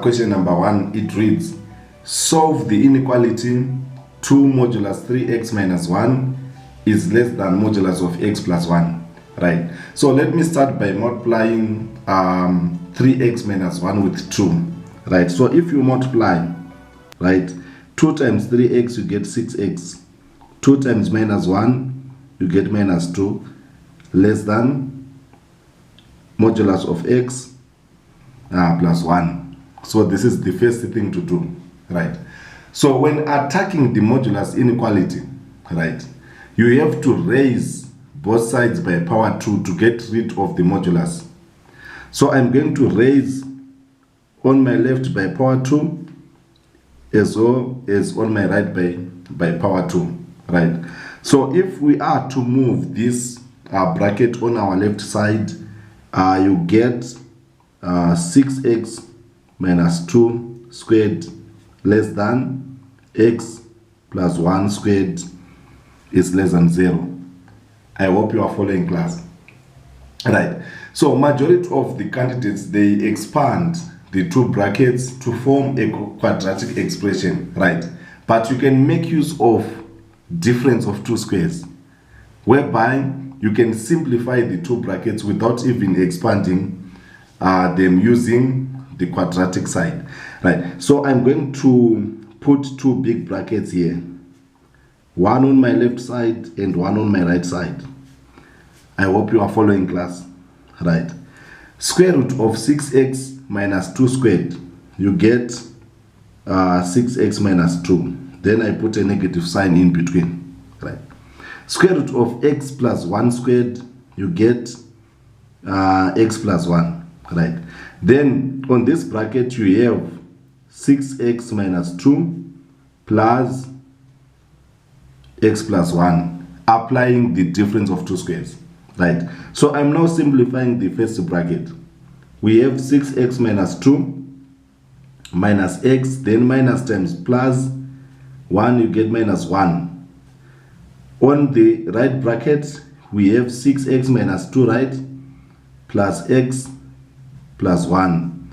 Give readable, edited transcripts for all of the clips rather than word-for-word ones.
question number 1, it reads, solve the inequality 2 modulus 3x minus 1 is less than modulus of x plus 1, right? So let me start by multiplying 3x minus 1 with 2, right? So if you multiply, right, 2 times 3x, you get 6x. 2 times minus 1, you get minus 2, less than modulus of x plus 1. So this is the first thing to do, right? So when attacking the modulus inequality, right, you have to raise both sides by power 2 to get rid of the modulus. So I'm going to raise on my left by power 2 as well as on my right by power 2, right? So if we are to move this bracket on our left side, you get 6x minus 2 squared less than x plus 1 squared is less than 0. I hope you are following, class. Right. So majority of the candidates, they expand the two brackets to form a quadratic expression, right? But you can make use of difference of two squares, whereby you can simplify the two brackets without even expanding them using the quadratic side, right? So I'm going to put two big brackets here, one on my left side and one on my right side. I hope you are following, class, right? Square root of 6x minus 2 squared, you get 6x minus 2. Then I put a negative sign in between, right? Square root of x plus 1 squared, you get x plus 1, right? Then on this bracket you have 6x minus 2 plus x plus 1, applying the difference of two squares, right? So I'm now simplifying the first bracket. We have 6x minus 2 minus x, then minus times plus 1, you get minus 1. On the right bracket, we have 6x minus 2, right, plus x plus 1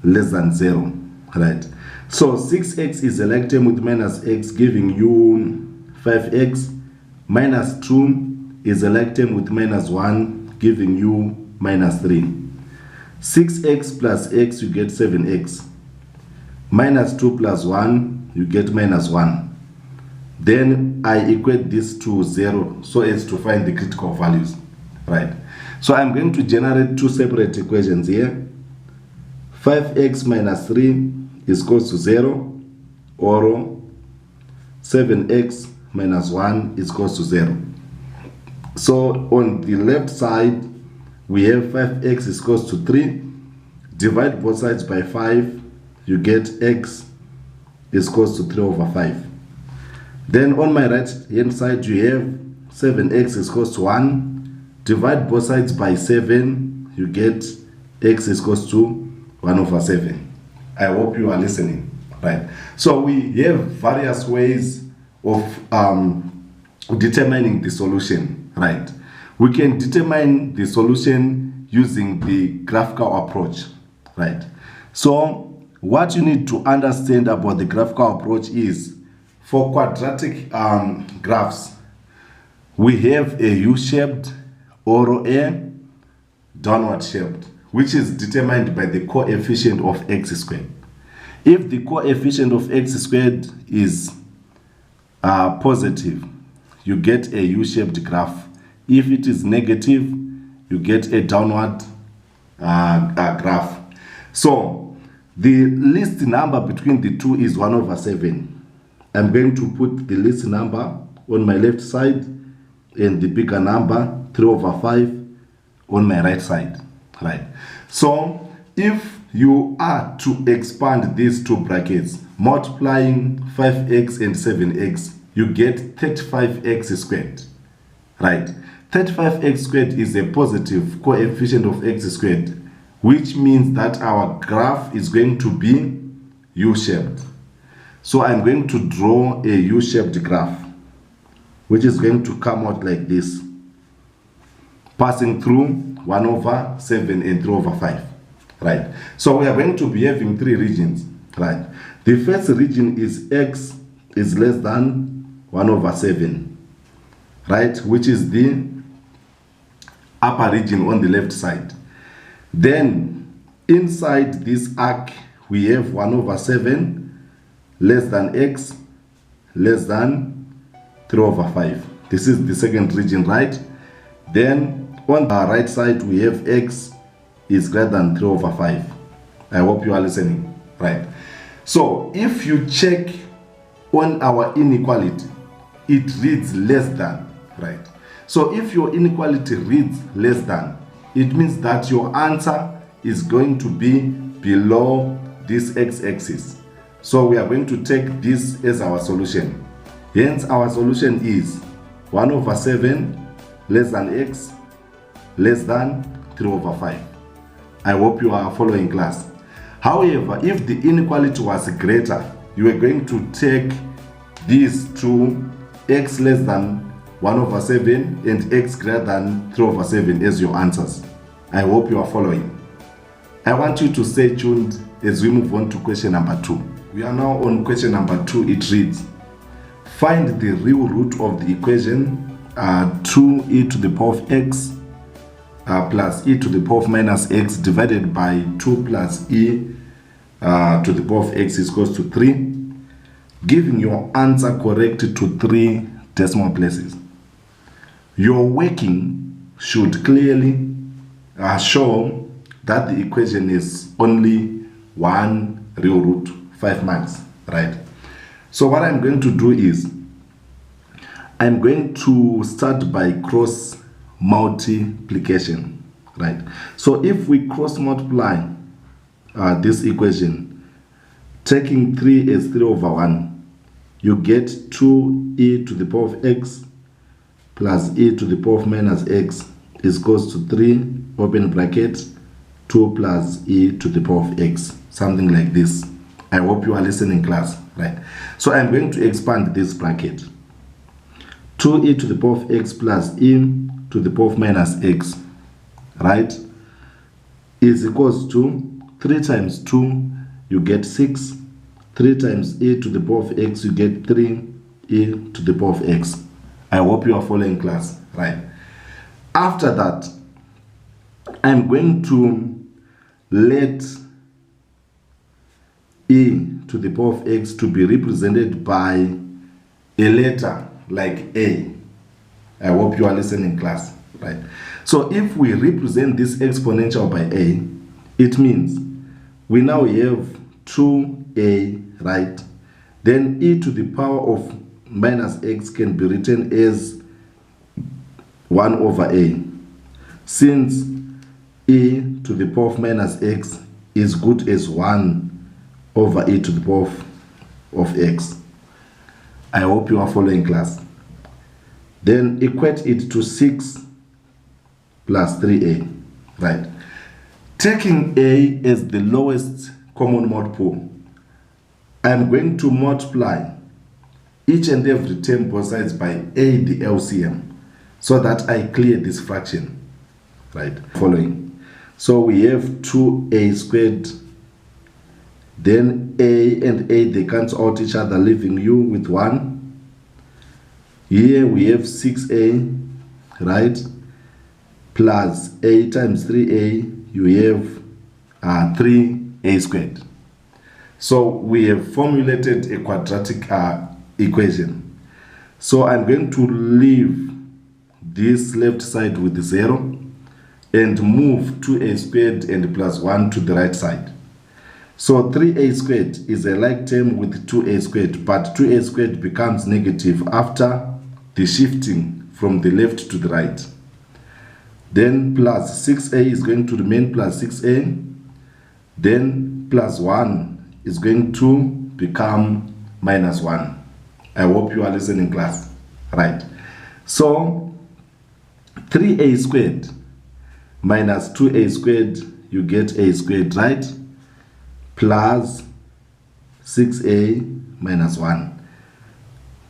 less than 0, right? So 6x is a like term with minus x, giving you 5x. Minus 2 is a like term with minus 1, giving you minus 3. 6x plus x, you get 7x. Minus 2 plus 1, you get minus 1. Then I equate this to 0 so as to find the critical values, right? So I'm going to generate two separate equations here. 5x minus 3 is equal to 0, or 7x minus 1 is equal to 0. So on the left side, we have 5x is equal to 3. Divide both sides by 5, you get x is equal to 3 over 5. Then on my right hand side, you have 7x is equal to 1. Divide both sides by 7, you get x is equal to 1 over 7. I hope you are listening, right? So we have various ways of determining the solution, right? We can determine the solution using the graphical approach, right? So what you need to understand about the graphical approach is, for quadratic graphs, we have a U-shaped or a downward shaped, which is determined by the coefficient of x squared. If the coefficient of x squared is positive, you get a U-shaped graph. If it is negative, you get a downward graph. So the least number between the two is 1 over 7. I'm going to put the least number on my left side and the bigger number, 3 over 5, on my right side, right? So if you are to expand these two brackets, multiplying 5x and 7x, you get 35x squared, right? 35x squared is a positive coefficient of x squared, which means that our graph is going to be U-shaped. So I'm going to draw a U-shaped graph, which is going to come out like this, passing through 1 over 7 and 3 over 5, right? So we are going to be having three regions, right? The first region is x is less than 1 over 7, right? Which is the upper region on the left side. Then inside this arc, we have 1 over 7 less than x less than 3 over 5. This is the second region, right? Then on the right side, we have x is greater than 3 over 5. I hope you are listening, right? So if you check on our inequality, it reads less than, right? So if your inequality reads less than, it means that your answer is going to be below this x-axis. So we are going to take this as our solution. Hence our solution is 1 over 7 less than x less than 3 over 5. I hope you are following, class. However, if the inequality was greater, you are going to take these two, x less than 1 over 7 and x greater than 3 over 7 as your answers. I hope you are following. I want you to stay tuned as we move on to question number 2. We are now on question number 2. It reads, find the real root of the equation 2e to the power of x plus e to the power of minus x divided by 2 plus e to the power of x is equals to 3, giving your answer correct to 3 decimal places. Your working should clearly show that the equation is only one real root, 5 marks, right? So what I'm going to do is I'm going to start by cross multiplication, right? So if we cross multiply this equation, taking 3 as 3 over 1, you get 2e to the power of x plus e to the power of minus x is equals to 3, open bracket, 2 plus e to the power of x, something like this. I hope you are listening, class, right? So I'm going to expand this bracket. 2e to the power of x plus e to the power of minus x, right, is equals to 3 times 2, you get 6. 3 times e to the power of x, you get 3 e to the power of x. I hope you are following, class, right? After that, I'm going to let e to the power of x to be represented by a letter like a. I hope you are listening, class, right? So if we represent this exponential by a, it means we now have 2a, right? Then e to the power of minus x can be written as 1 over a, since e to the power of minus x is good as 1 over e to the power of x. I hope you are following, class. Then equate it to 6 plus 3a, right? Taking a as the lowest common multiple, I'm going to multiply each and every term both sides by a, the LCM, so that I clear this fraction, right? Following. So we have 2a squared, then a and a, they cancel out each other, leaving you with 1. Here we have 6a, right, plus a times 3a, you have 3a squared. So we have formulated a quadratic equation. So I'm going to leave this left side with 0 and move 2a squared and plus 1 to the right side. So 3a squared is a like term with 2a squared, but 2a squared becomes negative after the shifting from the left to the right. Then plus 6a is going to remain plus 6a. Then plus 1 is going to become minus 1. I hope you are listening, class. Right. So 3a squared minus 2a squared, you get a squared, right? Plus 6a minus 1.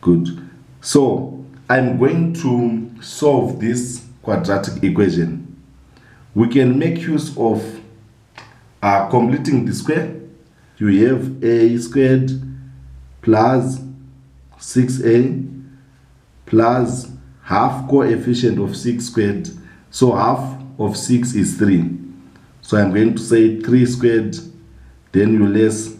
Good. So I'm going to solve this quadratic equation. We can make use of completing the square, you have a squared plus 6a plus half coefficient of 6 squared. So half of 6 is 3. So I'm going to say 3 squared, then you less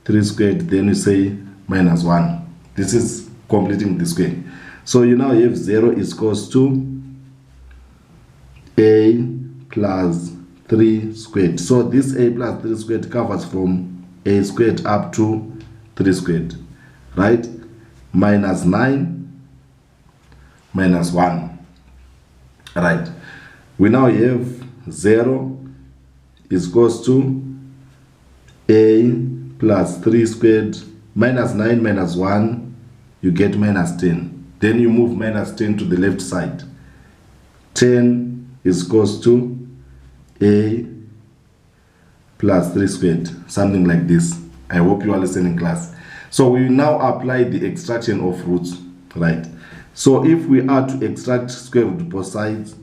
3 squared, then you say minus 1. This is completing the square. So you now have 0 is equals to a plus 3 squared. So this a plus 3 squared covers from a squared up to 3 squared, right? Minus 9 minus 1, right? We now have 0 is equals to a plus 3 squared minus 9 minus 1, you get minus 10. Then you move minus 10 to the left side. 10 is equals to a plus 3 squared, something like this. I hope you are listening, class. So we now apply the extraction of roots, right? So if we are to extract square root both sides,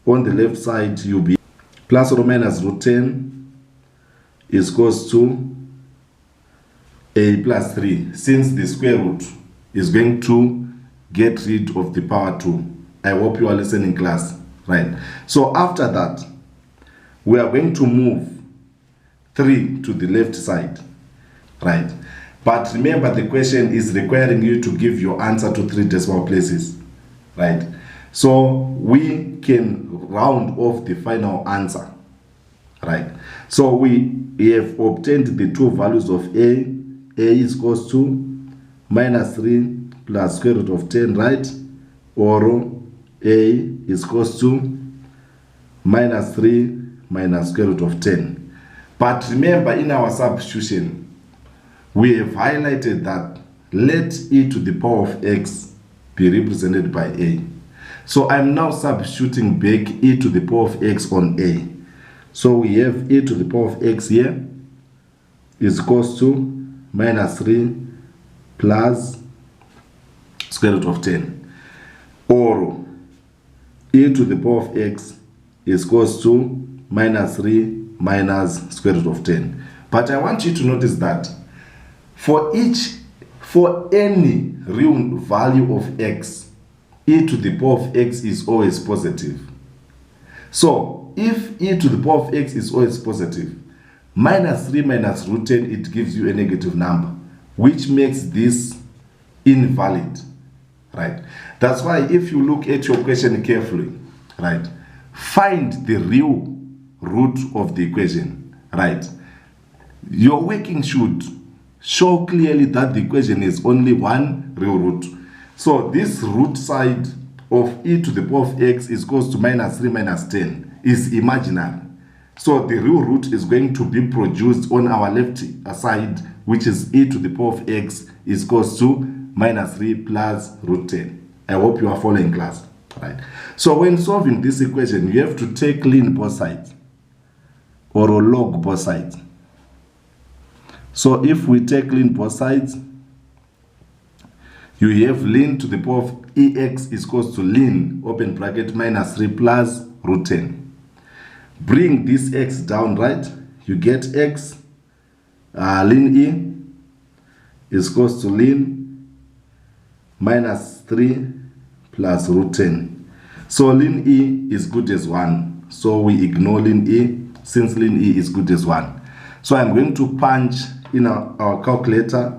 on the left side you'll be plus or minus root 10 is equals to a plus 3, since the square root is going to get rid of the power 2. I hope you are listening, class, right? So after that, we are going to move 3 to the left side, right? But remember, the question is requiring you to give your answer to 3 decimal places, right? So we can round off the final answer, right? So we have obtained the two values of a is equals to minus 3 plus square root of 10, right? Or a is equals to minus 3 minus square root of 10. But remember, in our substitution, we have highlighted that let e to the power of x be represented by a. So I'm now substituting back e to the power of x on a. So we have e to the power of x here is equals to minus 3 plus square root of 10. Or e to the power of x is equals to minus 3 minus square root of 10. But I want you to notice that for any real value of x, e to the power of x is always positive. So if e to the power of x is always positive, minus 3 minus root 10, it gives you a negative number, which makes this invalid, right? That's why if you look at your question carefully, right, find the real root of the equation, right? Your working should show clearly that the equation is only one real root. So this root side of e to the power of x is equals to minus 3 minus 10 is imaginary. So the real root is going to be produced on our left side, which is e to the power of x is equals to minus 3 plus root 10. I hope you are following, class, right? So when solving this equation, you have to take ln both sides or log both sides. So if we take ln both sides, you have ln to the power of ex is equals to ln, open bracket, minus 3 plus root 10. Bring this x down, right? You get x, ln e is equals to ln minus 3 plus root 10. So ln e is good as 1. So we ignore ln e, since ln e is good as 1. So I'm going to punch in our calculator,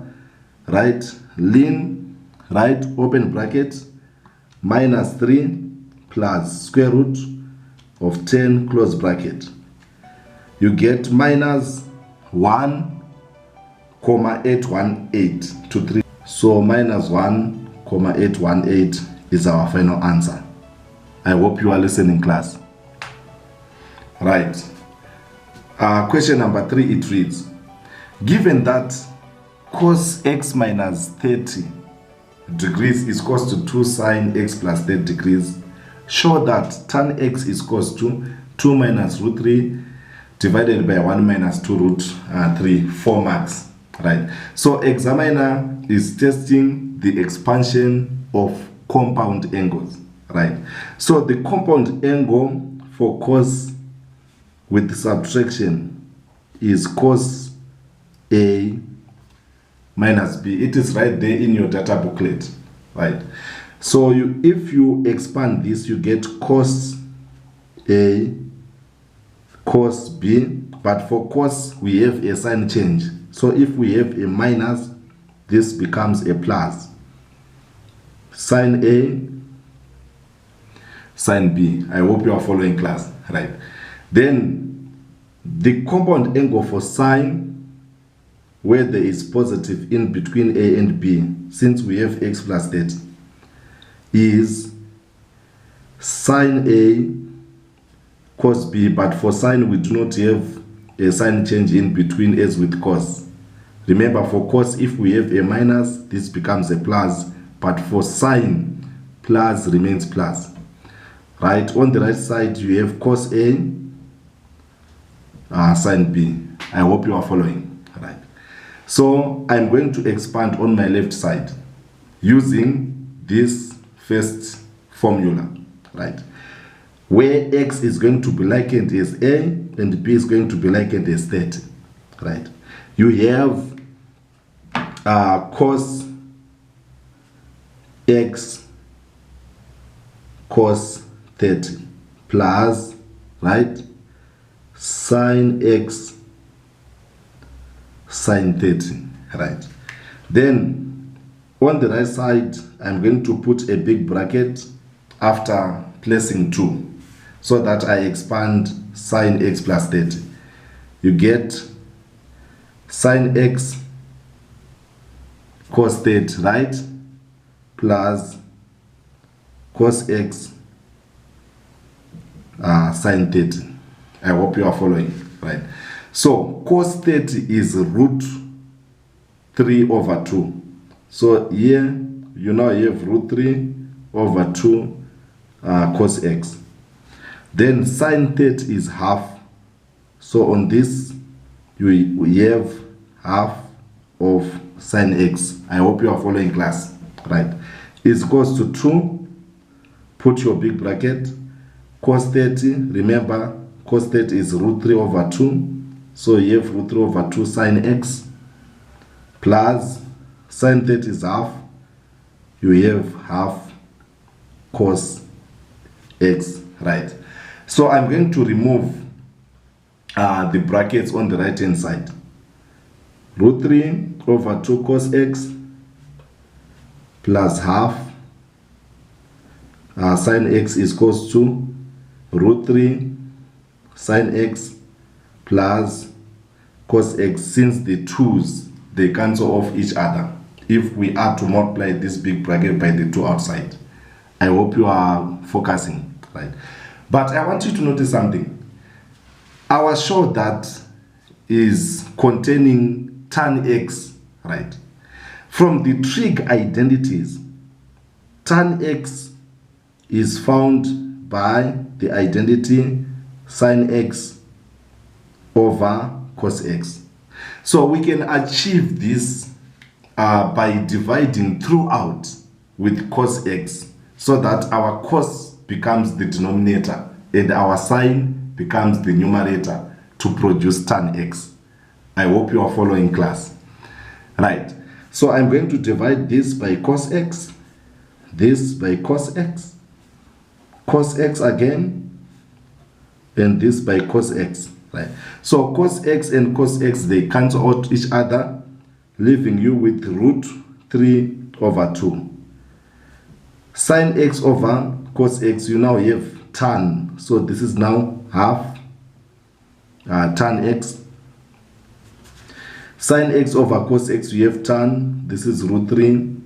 right? Ln, right, open bracket, minus 3 plus square root of 10, close bracket. You get minus 1,818 to 3. So minus 1,818 is our final answer. I hope you are listening, class. Right. Question number 3, it reads, given that cos x minus 30 degrees is equals to 2 sine x plus 30 degrees, show that tan x is equals to 2 minus root 3 divided by 1 minus 2 root 3, 4 marks, right? So examiner is testing the expansion of compound angles, right? So the compound angle for cos with subtraction is cos A minus B. It is right there in your data booklet, right? So if you expand this, you get cos A, cos B, but for cos we have a sign change. So if we have a minus, this becomes a plus. Sine A, sine B. I hope you are following class, right? Then the compound angle for sine, where there is positive in between A and B, since we have x plus 30, is sine A cos B, but for sine we do not have a sign change in between as with cos. Remember, for cos, if we have a minus, this becomes a plus, but for sine, plus remains plus. Right, on the right side you have cos A, sine B. I hope you are following. Right. So I'm going to expand on my left side using this first formula, right, where x is going to be likened as A and B is going to be likened as 30, right? You have cos x cos 30 plus, right, sine x sine 30, right? Then on the right side I'm going to put a big bracket after placing 2 so that I expand sine x plus 30. You get sine x cos 30, right, plus cos x sine 30. I hope you are following, right? So cos 30 is root 3 over 2. So here you now have root 3 over 2 cos x. Then sine 30 is half. So on this we have half of sine x. I hope you are following class, right? Is equals to 2. Put your big bracket. Cos 30, remember cos 30 is root 3 over 2. So you have root 3 over 2 sine x plus sine 30 is half. You have half cos x, right? So I'm going to remove the brackets on the right hand side. Root 3 over 2 cos x plus half sine x is equals to root 3 sine x plus cos x. Since the 2's, they cancel off each other if we are to multiply this big bracket by the 2 outside. I hope you are focusing, right? But I want you to notice something. Our show that is containing tan x, right? From the trig identities, tan x is found by the identity sine x over cos x. So we can achieve this by dividing throughout with cos x, so that our cos becomes the denominator and our sine becomes the numerator to produce tan x. I hope you are following class, right? So I'm going to divide this by cos x, this by cos x again, and this by cos x, right? So cos x and cos x, they cancel out each other, leaving you with root 3 over 2. Sine x over cos x, you now have tan. So this is now half tan x. Sine x over cos x, you have tan. This is root 3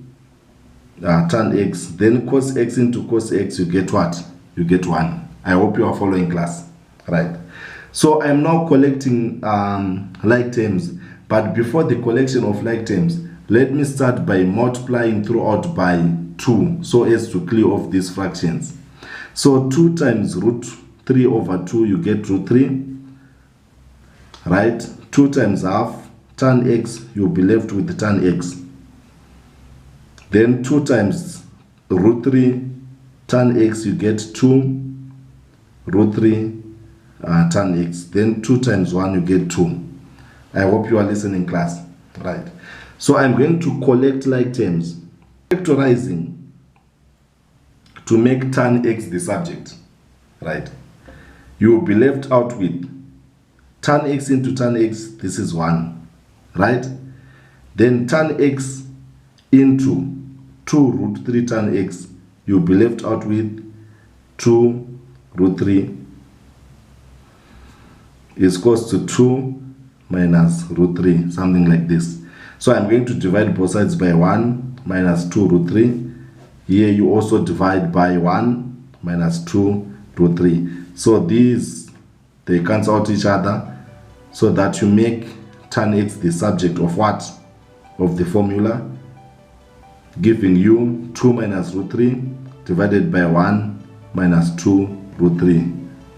tan x. Then cos x into cos x, you get what? You get 1. I hope you are following class, right? So I'm now collecting like terms. But before the collection of like terms, let me start by multiplying throughout by 2 so as to clear off these fractions. So 2 times root 3 over 2, you get root 3, right? 2 times half tan x, you'll be left with tan x. Then 2 times root 3 tan x, you get 2 root 3 tan x. Then 2 times 1, you get 2. I hope you are listening, class. Right. So I'm going to collect like terms, factorizing to make tan x the subject. Right. You will be left out with tan x into tan x. This is 1. Right. Then tan x into 2 root 3 tan x. You'll be left out with 2 root 3 is equals to 2 minus root 3, something like this. So I'm going to divide both sides by 1 minus 2 root 3. Here you also divide by 1 minus 2 root 3. So these, they cancel out each other, so that you make tan x the subject of what? Of the formula, giving you 2 minus root 3 divided by 1 minus 2 root 3.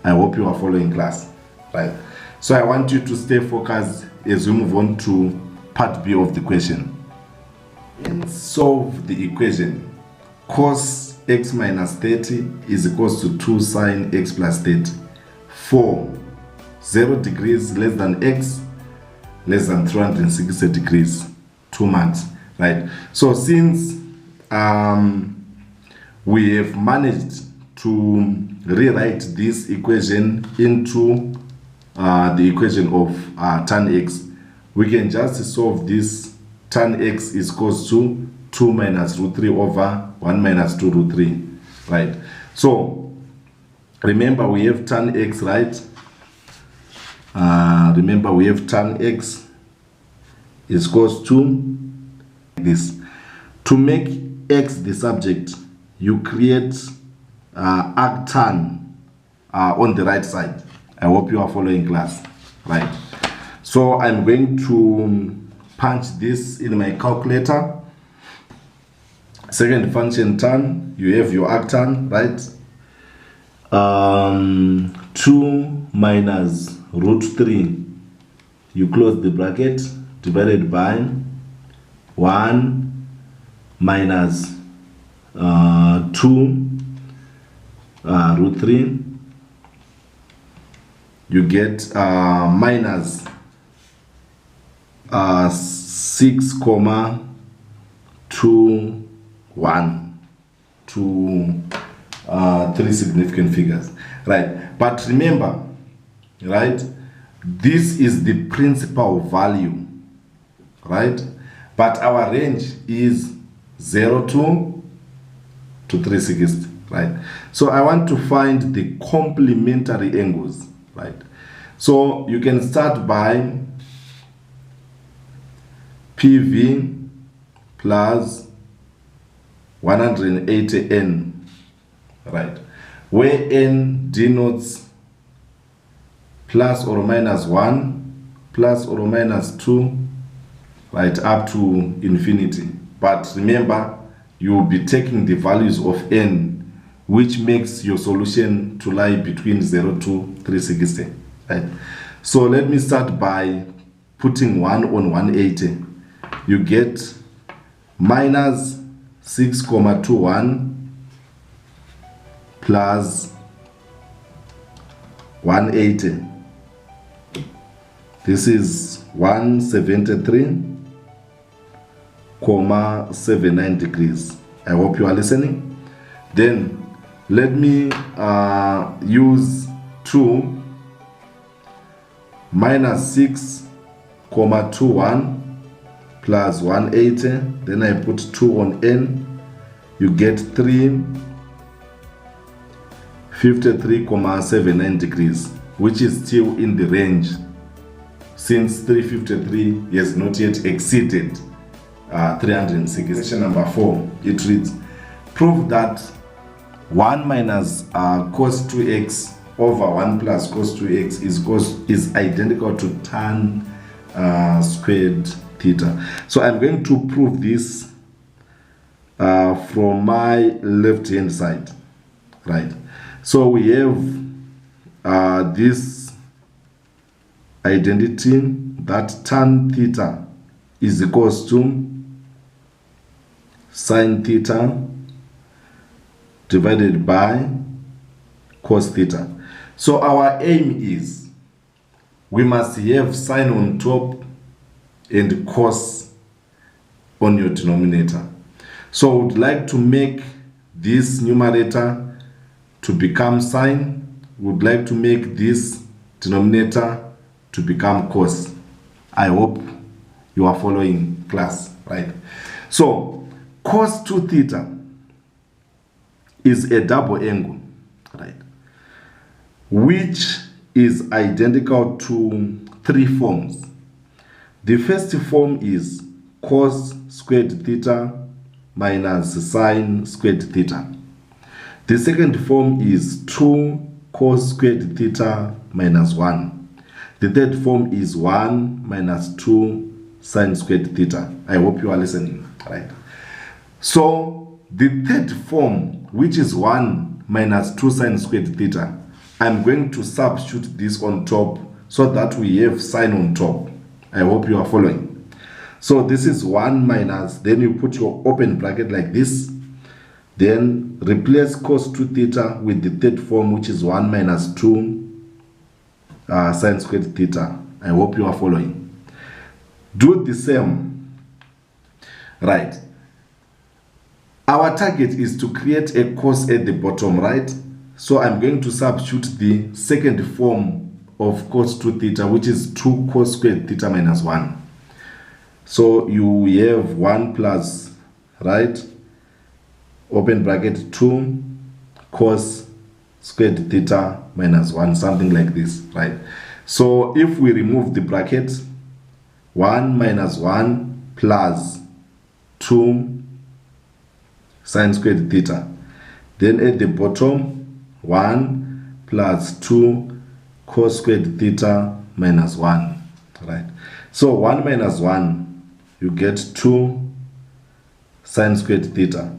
I hope you are following, class. Right. So I want you to stay focused as we move on to part B of the question. And solve the equation cos x minus 30 is equals to 2 sine x plus 30 for 0 degrees less than x less than 360 degrees. 2 marks. Right. So since we have managed to rewrite this equation into the equation of tan x, we can just solve this. Tan x is equals to 2 minus root 3 over 1 minus 2 root 3. Right. So remember we have tan x, right? Remember we have tan x is equals to this. To make x the subject, you create arctan on the right side. I hope you are following, class. Right. So I'm going to punch this in my calculator. Second function tan, you have your arctan, right? 2 minus root 3, you close the bracket, divided by 1 minus 2 root 3, you get minus 6,21 to 3 significant figures. Right. But remember, right, this is the principal value, right? But our range is 0 to 360, right? So I want to find the complementary angles, right? So you can start by PV plus 180n, right? Where n denotes plus or minus 1, plus or minus 2, right, up to infinity. But remember, you will be taking the values of n, which makes your solution to lie between 0 to 360. Right? So let me start by putting 1 on 180. You get minus 6,21 plus 180. This is 173.79 degrees. I hope you are listening. Then let me use 2 minus 6,21 plus 180. Then I put 2 on n. You get 353.79 degrees, which is still in the range, since 353 has not yet exceeded 360. Question number 4, it reads, prove that 1 minus cos 2x over 1 plus cos 2x is identical to tan squared theta. So I'm going to prove this from my left hand side, right? So we have this identity that tan theta is equals to sine theta divided by cos theta. So our aim is we must have sine on top and cos on your denominator. So I would like to make this numerator to become sine. Would like to make this denominator to become cos. I hope you are following, class, right? So cos 2 theta is a double angle, right, which is identical to 3 forms. The first form is cos squared theta minus sine squared theta. The second form is 2 cos squared theta minus 1. The third form is 1 minus 2 sine squared theta. I hope you are listening, right? So the third form, which is 1 minus 2 sine squared theta, I'm going to substitute this on top so that we have sine on top. I hope you are following. So this is 1 minus, then you put your open bracket like this, then replace cos 2 theta with the third form, which is 1 minus 2 sine squared theta. I hope you are following. Do the same, right? Our target is to create a cos at the bottom, right? So I'm going to substitute the second form of cos 2 theta, which is 2 cos squared theta minus 1. So you have 1 plus, right, open bracket, 2 cos squared theta minus 1, something like this, right? So if we remove the bracket, 1 minus 1 plus 2 sine squared theta. Then at the bottom, 1 plus 2 cos squared theta minus 1, right? So 1 minus 1, you get 2 sine squared theta,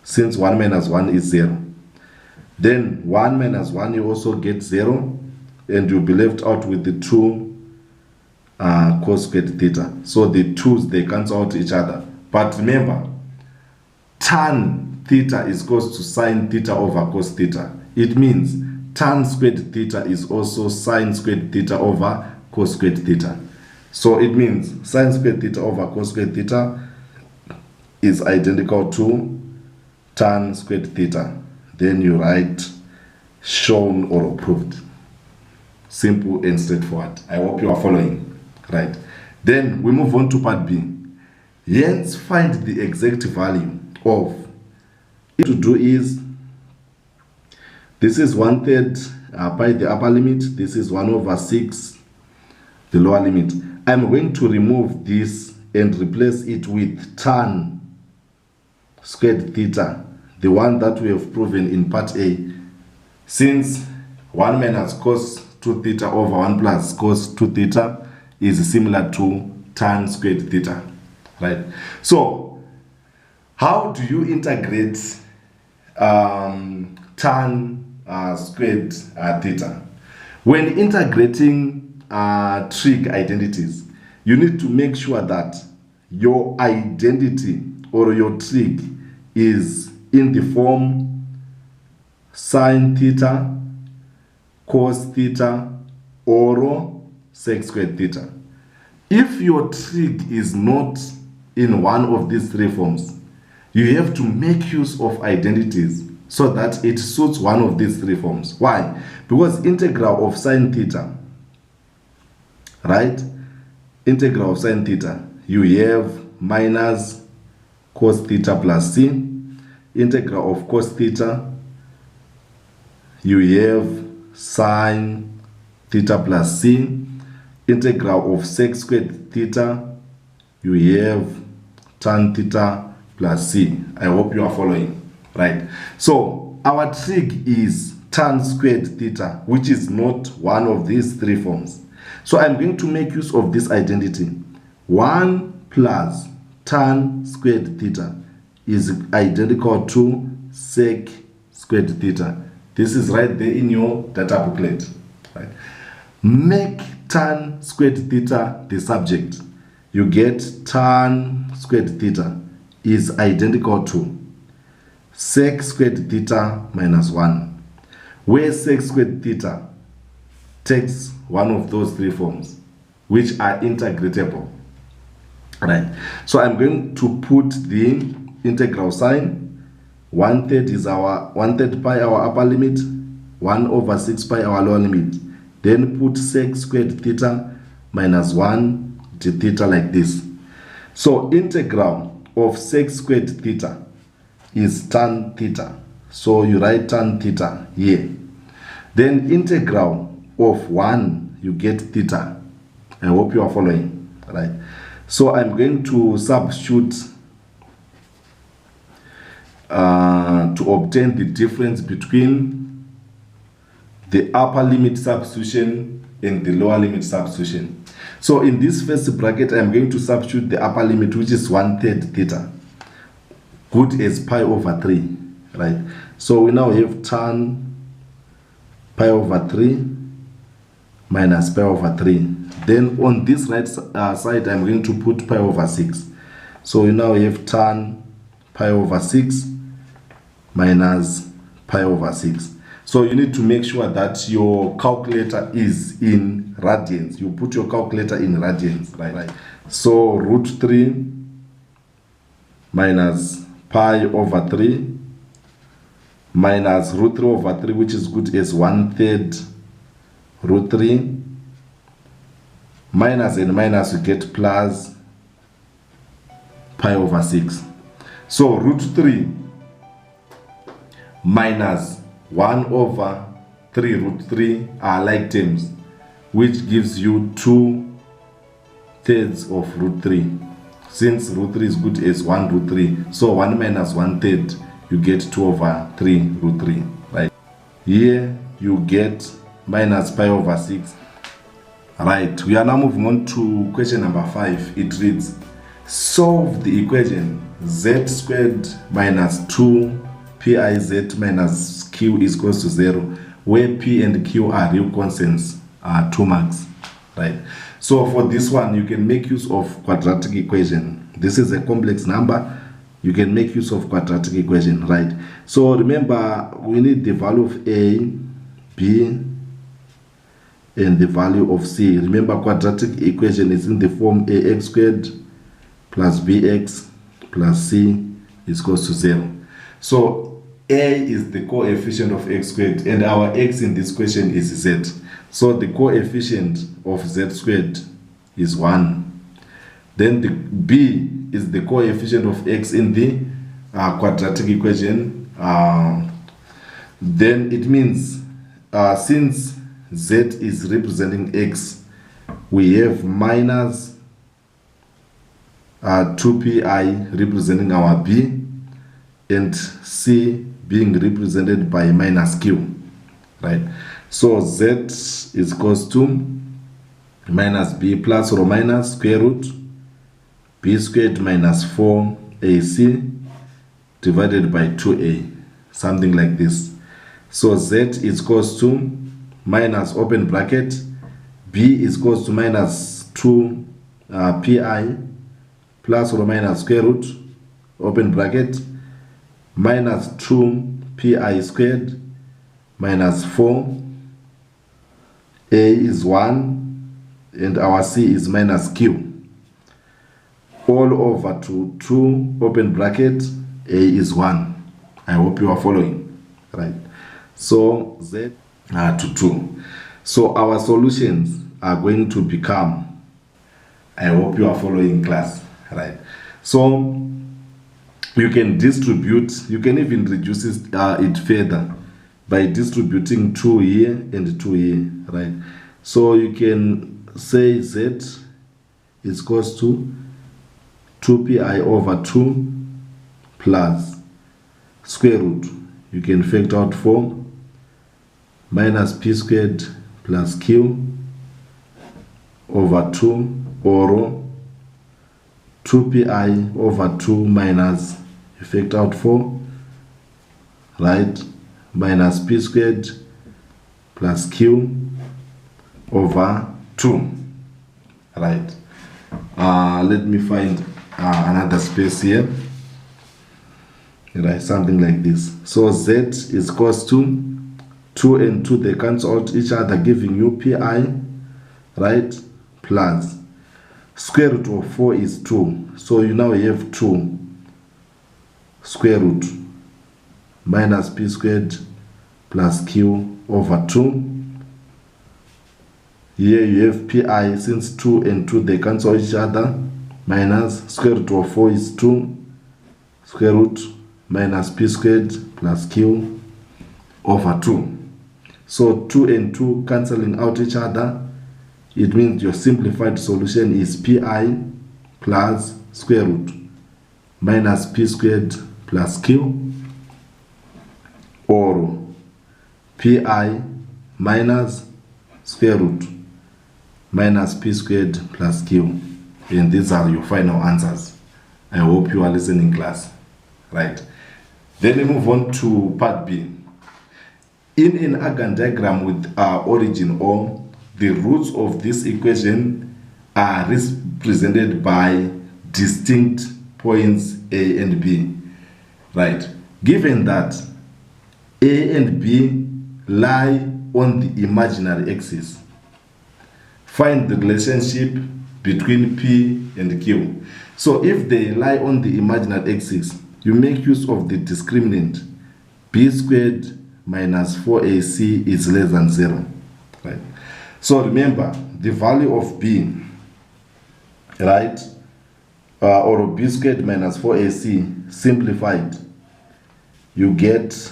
since 1 minus 1 is 0. Then 1 minus 1, you also get 0, and you'll be left out with the 2 cos squared theta. So the 2's, they cancel out each other. But remember, tan theta is equals to sine theta over cos theta. It means tan squared theta is also sine squared theta over cos squared theta. So it means sine squared theta over cos squared theta is identical to tan squared theta. Then you write shown or proved. Simple and straightforward. I hope you are following, right? Then we move on to part B. Hence find the exact value of. To do is, this is 1/3 by the upper limit, this is 1/6 the lower limit. I'm going to remove this and replace it with tan squared theta, the one that we have proven in part A, since 1 minus cos 2 theta over 1 plus cos 2 theta is similar to tan squared theta, right? So how do you integrate tan squared theta? When integrating trig identities, you need to make sure that your identity or your trig is in the form sine theta, cos theta, or sec squared theta. If your trig is not in one of these 3 forms, you have to make use of identities so that it suits one of these 3 forms. Why? Because integral of sine theta, right? Integral of sine theta, you have minus cos theta plus c. Integral of cos theta, you have sine theta plus c. Integral of sec squared theta, you have tan theta plus c. I hope you are following, right? So our trig is tan squared theta, which is not one of these 3 forms. So I'm going to make use of this identity. 1 plus tan squared theta is identical to sec squared theta. This is right there in your data booklet, right? Make tan squared theta the subject. You get tan squared theta is identical to sec squared theta minus 1, where sec squared theta takes one of those 3 forms. which are integratable. Right. So I'm going to put the integral sign. 1/3 is our 1/3 pi our upper limit, 1/6 pi our lower limit. Then put sec squared theta minus 1 d theta like this. So integral of sec squared theta is tan theta. So you write tan theta here. Then integral of 1, you get theta. I hope you are following. Right. So I'm going to substitute to obtain the difference between the upper limit substitution and the lower limit substitution. So in this first bracket, I'm going to substitute the upper limit, which is 1/3 theta, good as pi over 3, right? So we now have tan pi over 3 minus pi over 3. Then on this right side, I'm going to put pi over 6. So we now have tan pi over 6 minus pi over 6. So you need to make sure that your calculator is in radians. You put your calculator in radians, right? So root 3 minus pi over 3 minus root 3 over 3, which is good as 1/3 root 3, minus and minus, you get plus pi over 6. So root 3 minus 1/3 root 3 are like terms, which gives you 2/3 of root 3. Since root 3 is good as 1 root 3, so 1 minus 1/3, you get 2/3 root 3, right? Here you get minus pi over 6. Right, we are now moving on to question number 5. It reads, solve the equation z squared minus 2piz minus q is equals to 0, where p and q are real constants, 2 marks. Right, so for this one, you can make use of quadratic equation. This is a complex number. You can make use of quadratic equation, right? So remember, we need the value of a, b, and the value of c. Remember, quadratic equation is in the form ax squared plus bx plus c is equals to 0. So a is the coefficient of x squared, and our x in this question is z. So the coefficient of z squared is 1. Then the b is the coefficient of x in the quadratic equation. Then it means since z is representing x, we have minus 2pi representing our b, and c being represented by minus q, right? So z is equals to minus b plus or minus square root b squared minus 4ac divided by 2a, something like this. So z is equals to minus open bracket, b is equals to minus 2 pi plus or minus square root open bracket minus 2 pi squared minus 4, a is 1, and our c is minus q, all over to 2 open bracket, a is 1. I hope you are following, right? So z to 2. So our solutions are going to become, I hope you are following, class, right? So you can distribute, you can even reduce it further by distributing 2 here and 2 here, right? So you can say z is equals to 2pi over 2 plus square root, you can factor out 4, minus p squared plus q over 2, or 2pi over 2 minus, you factor out 4, right, minus p squared plus q over 2, right? Let me find another space here, right, something like this. So z is equals to 2 and 2, they cancel out each other, giving you pi, right, plus square root of 4 is 2. So you now have 2 square root minus p squared plus q over 2. Here you have pi, since 2 and 2 they cancel each other, minus square root of 4 is 2 square root minus p squared plus q over 2. So 2 and 2 cancelling out each other, it means your simplified solution is pi plus square root minus p squared plus q, or pi minus square root minus p squared plus q. And these are your final answers. I hope you are listening, class. Right. Then we move on to part B. In an Argand diagram with origin O, the roots of this equation are represented by distinct points A and B. Right. Given that A and B lie on the imaginary axis, find the relationship between P and Q. So if they lie on the imaginary axis, you make use of the discriminant b squared minus 4ac is less than 0. Right. So remember the value of b, right, or b squared minus 4ac simplified, you get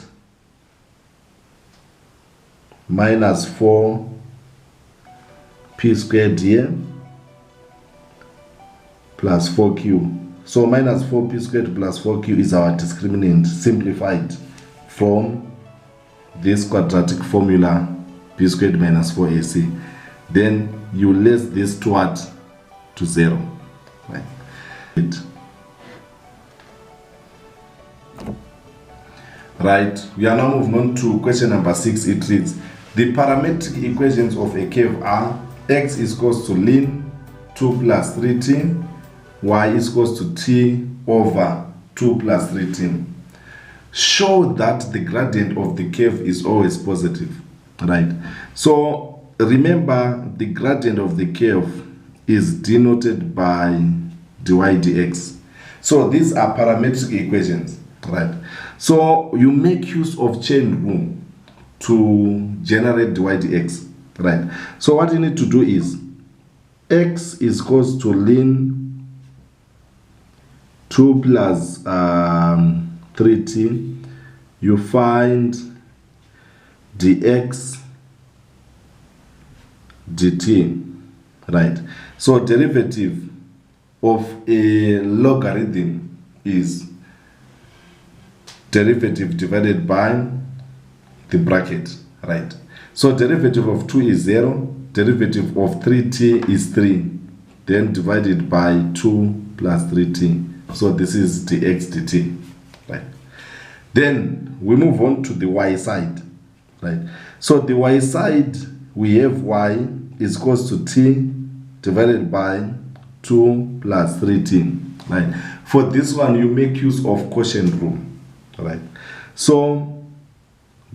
minus 4 p squared here plus 4q. So minus 4p squared plus 4q is our discriminant simplified from this quadratic formula p squared minus 4ac. Then you less this toward to 0. Right. Right. We are now moving on to question number 6. It reads, the parametric equations of a curve are x is equals to ln 2 plus 3t, y is equals to t over 2 plus 3t. Show that the gradient of the curve is always positive. Right. So remember the gradient of the curve is denoted by dy dx. So these are parametric equations. Right. So you make use of chain rule to generate dy dx. Right. So what you need to do is x is equals to ln 2 plus 3t. You find dx dt. Right. So derivative of a logarithm is derivative divided by the bracket. Right. So derivative of 2 is 0, derivative of 3t is 3, then divided by 2 plus 3t. So this is dx dt. Right. Then we move on to the y side. Right. So the y side, we have y is equals to t divided by 2 plus 3t. Right. For this one, you make use of quotient rule. Right. So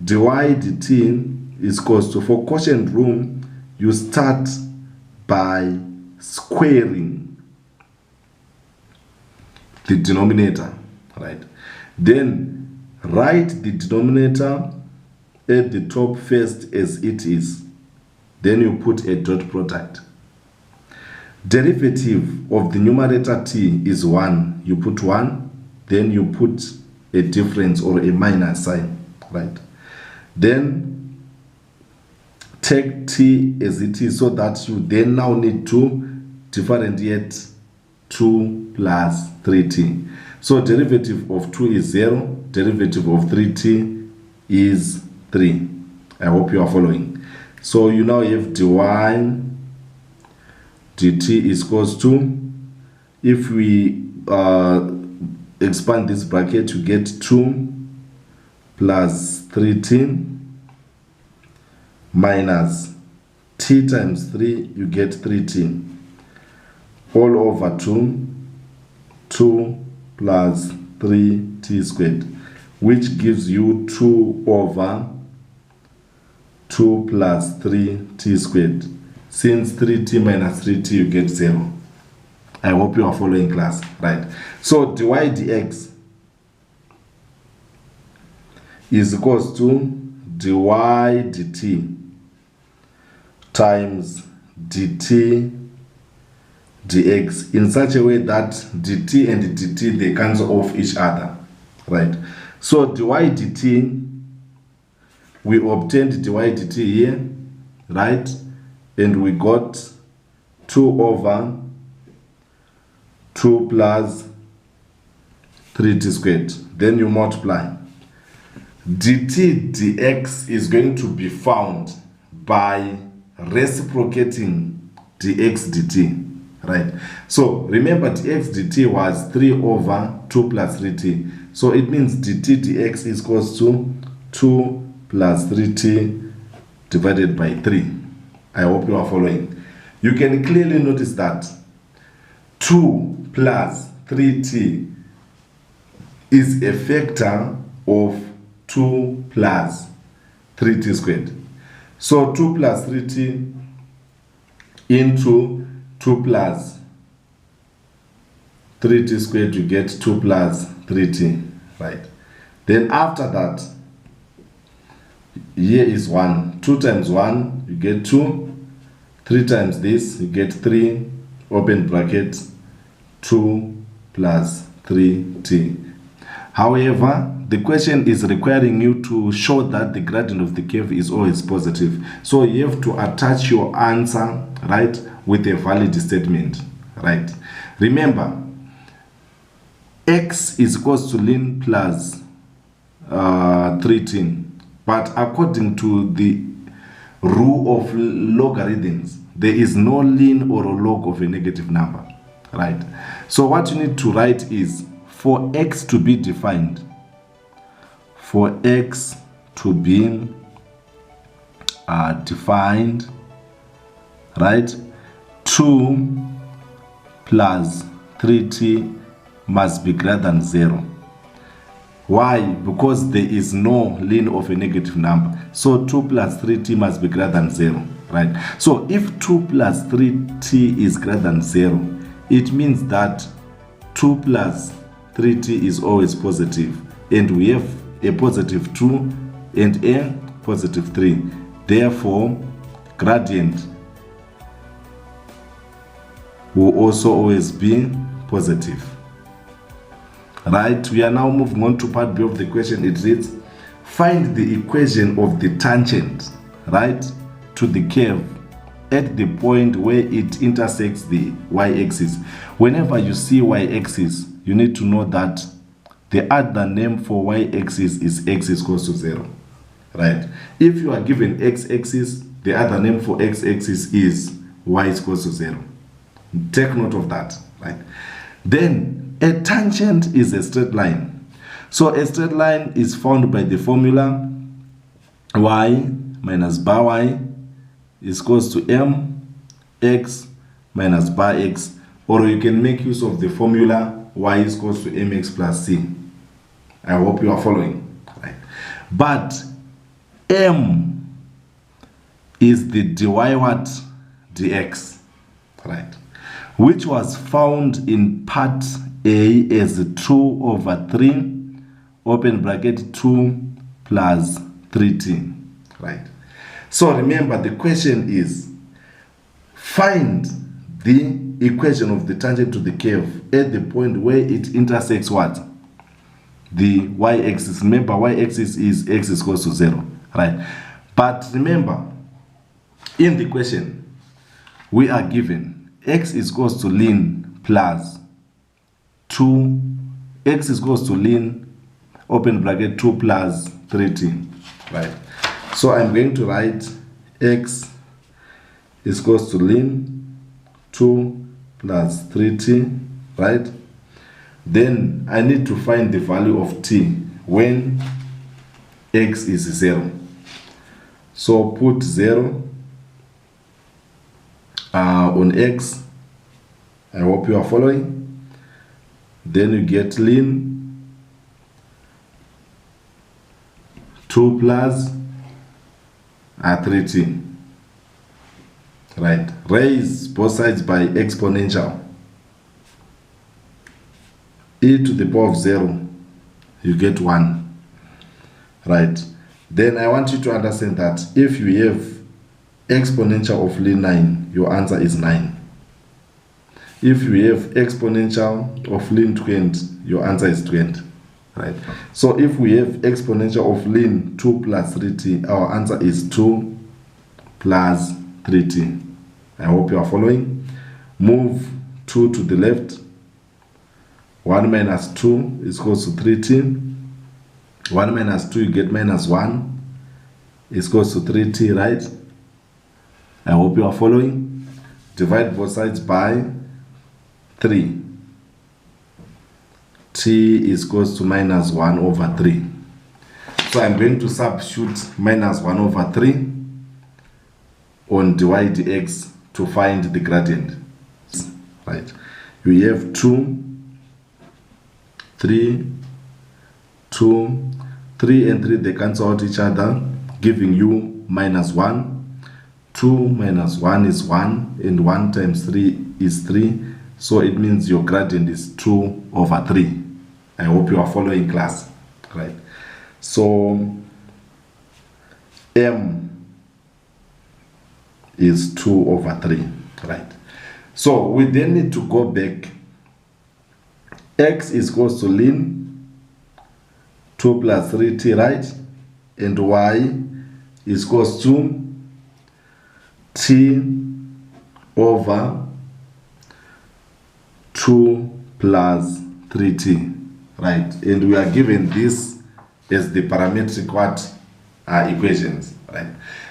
dy dt is equals to, for quotient rule, you start by squaring the denominator. Right. Then write the denominator at the top first as it is. Then you put a dot product. Derivative of the numerator t is 1. You put 1. Then you put a difference or a minus sign. Right. Then take t as it is, so that you then now need to differentiate 2 plus 3t. So derivative of 2 is 0, derivative of 3t is 3. I hope you are following. So you now have dy dt is equals to, if we expand this bracket, you get 2 plus 3t minus t times 3, you get 3t, all over 2 plus 3t squared, which gives you 2 over 2 plus 3t squared. Since 3t minus 3t, you get 0. I hope you are following, class, right? So dy dx is equals to dy dt times dt dx in such a way that dt and dt, they cancel off each other, right? So dy dt, we obtained dy dt here, right? And we got 2 over 2 plus 3t squared. Then you multiply. Dt dx is going to be found by reciprocating dx dt, right? So remember, dx dt was 3 over 2 plus 3t. So it means dt dx is equals to 2 plus 3t divided by 3. I hope you are following. You can clearly notice that 2 plus 3t is a factor of 2 plus 3t squared. So 2 plus 3t into 2 plus 3t squared, you get 2 plus 3t, right? Then after that, here is 1. 2 times 1, you get 2. 3 times this, you get 3, open bracket, 2 plus 3t. However, the question is requiring you to show that the gradient of the curve is always positive. So you have to attach your answer, right, with a valid statement, right? Remember, x is equals to ln plus 3t. But according to the rule of logarithms, there is no ln or a log of a negative number, right? So what you need to write is, for x to be defined, for x to be defined, right, 2 plus 3t must be greater than 0. Why? Because there is no ln of a negative number. So 2 plus 3t must be greater than 0, right? So if 2 plus 3t is greater than 0, it means that 2 plus 3t is always positive. And we have a positive 2 and a positive 3. Therefore, gradient will also always be positive. Right, we are now moving on to part B of the question. It reads, find the equation of the tangent, right, to the curve at the point where it intersects the y-axis. Whenever you see y-axis, you need to know that the other name for y-axis is x is equals to 0, right? If you are given x-axis, the other name for x-axis is y is equals to 0. Take note of that, right? Then a tangent is a straight line. So a straight line is found by the formula y minus bar y is equals to mx minus bar x, or you can make use of the formula y is equals to mx plus c. I hope you are following, right? But m is the dy what? Dx, right? Which was found in part A as 2 over 3, open bracket, 2 plus 3t, right? So remember, the question is, find the equation of the tangent to the curve at the point where it intersects what? The y-axis. Remember, y-axis is x is equals to 0, right? But remember, in the question, we are given x is equals to ln plus 2, x is equals to ln, open bracket, 2 plus 3t, right? So I'm going to write x is equals to ln 2 plus 3t, right? Then I need to find the value of t when x is 0. So put 0 on x. I hope you are following. Then you get ln 2 plus 3t. right? Raise both sides by exponential. E to the power of 0, you get 1, right? Then I want you to understand that if you have exponential of ln 9, your answer is 9. If you have exponential of ln 20, your answer is 20, right? So if we have exponential of ln 2 plus 3t, our answer is 2 plus 3t. I hope you are following. Move 2 to the left. 1 minus 2 is equals to 3t. 1 minus 2, you get minus 1 is equals to 3t, right? I hope you are following. Divide both sides by 3. T is equals to minus 1 over 3. So I'm going to substitute minus 1 over 3 on dy dx to find the gradient, right? We have 2, 3, 2, 3 and 3, they cancel out each other, giving you minus 1. 2 minus 1 is 1, and 1 times 3 is 3. So it means your gradient is 2 over 3. I hope you are following, class, right? So m is 2 over 3, right? So we then need to go back. X is equals to ln 2 plus 3t, right? And y is equals to t over 2 plus 3t, right? And we are given this as the parametric equations, right?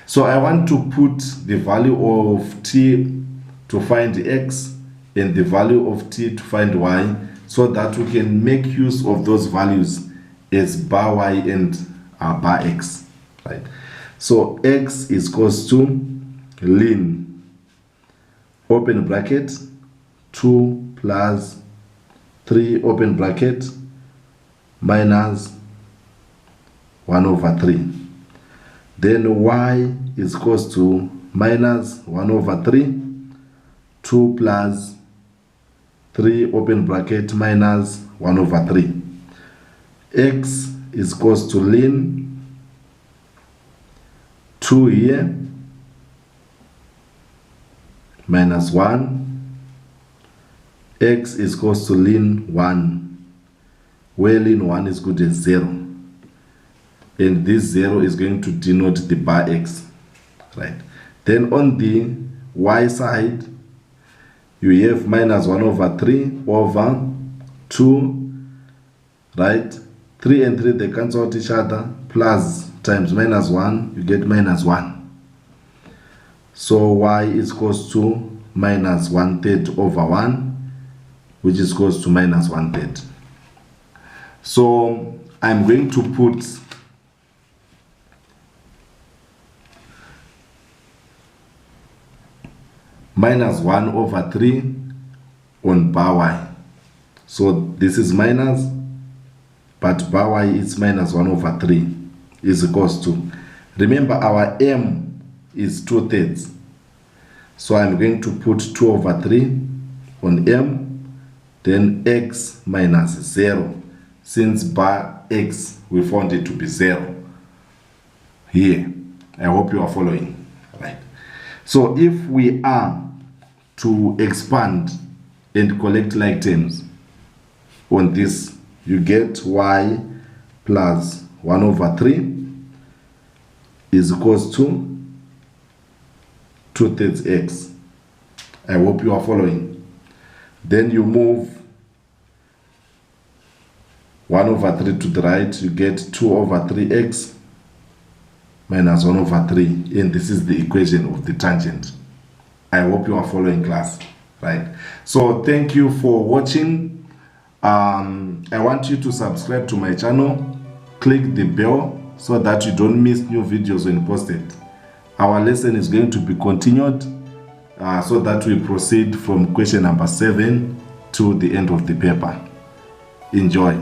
So I want to put the value of t to find x and the value of t to find y, so that we can make use of those values as bar y and bar x, right? So x is equals to ln, open bracket, 2 plus 3, open bracket, minus 1 over 3. Then y is equals to minus 1 over 3, 2 plus 3, open bracket, minus 1 over 3. X is equals to ln 2 here, minus 1. X is equals to ln 1, where ln 1 is good as 0. And this 0 is going to denote the bar x, right? Then on the y side, you have minus 1 over 3 over 2, right? 3 and 3, they cancel out each other, plus times minus 1, you get minus 1. So y is equals to minus 1/3 over 1, which is equals to minus 1/3. So I'm going to put minus 1 over 3 on bar y. So this is minus, but bar y is minus 1 over 3 is equals to, remember our m is 2/3. So I'm going to put 2 over 3 on m, then x minus 0. Since bar x, we found it to be 0 here. I hope you are following, right? So if we are to expand and collect like terms on this, you get y plus 1 over 3 is equals to 2/3 x. I hope you are following. Then you move 1 over 3 to the right, you get 2 over 3x minus 1 over 3, and this is the equation of the tangent. I hope you are following, class, right? So thank you for watching. I want you to subscribe to my channel, click the bell so that you don't miss new videos when posted. Our lesson is going to be continued so that we proceed from question number 7 to the end of the paper. Enjoy.